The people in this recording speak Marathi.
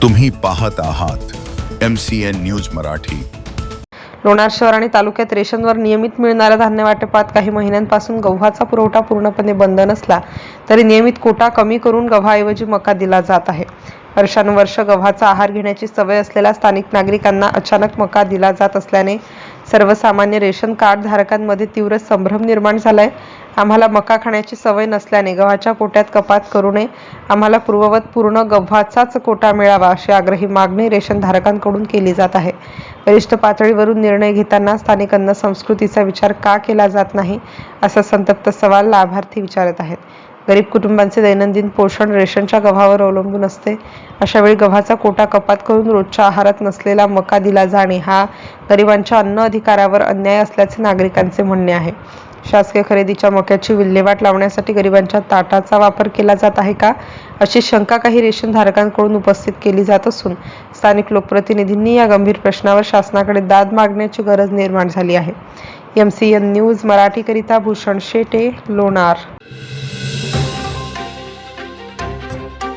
तुम्ही पाहत आहात MCN न्यूज मराठी। लोणार शहर आणि तालुक्यात रेशनवर नियमित मिळणाऱ्या धान्य वाटपात काही महिन्यांपासून गव्हाचा पुरवठा पूर्णपणे बंद नसला तरी नियमित कोटा कमी करून गव्हाऐवजी मका दिला जात आहे। वर्षानुवर्ष गव्हाचा आहार घेण्याची सवय असलेल्या स्थानिक नागरिकांना अचानक मका दिला जात असल्याने सर्वसामान्य रेशन कार्ड धारकांमध्ये तीव्र संभ्रम निर्माण झालाय। आम्हाला मका खाण्याची सवय नसल्याने गव्हाच्या कोट्यात कपात करू नये, आम्हाला पूर्ववत पूर्ण गव्हाचाच कोटा मिळावा अशी आग्रही मागणी रेशन धारकांकडून केली जात आहे। वरिष्ठ पातळीवरून निर्णय घेताना स्थानिक अन्न संस्कृतीचा विचार का केला जात नाही, असा संतप्त सवाल लाभार्थी विचारत आहेत। गरीब कुटुंबांचे दैनंदिन पोषण रेशनच्या गव्हावर अवलंबून असते। अशा वेळी गव्हाचा कोटा कपात करून रोजच्या आहारात नसलेला मका दिला जाणे हा गरिबांच्या अन्न अधिकारावर अन्याय असल्याचे नागरिकांचे म्हणणे आहे। शासकीय खरेदीच्या मक्याची विल्हेवाट लावण्यासाठी गरिबांच्या ताटाचा वापर केला जात आहे का, अशी शंका काही रेशन धारकांकडून उपस्थित केली जात असून स्थानिक लोकप्रतिनिधींनी या गंभीर प्रश्नावर शासनाकडे दाद मागण्याची गरज निर्माण झाली आहे। MCN न्यूज मराठीकरिता भूषण शेटे, लोणार।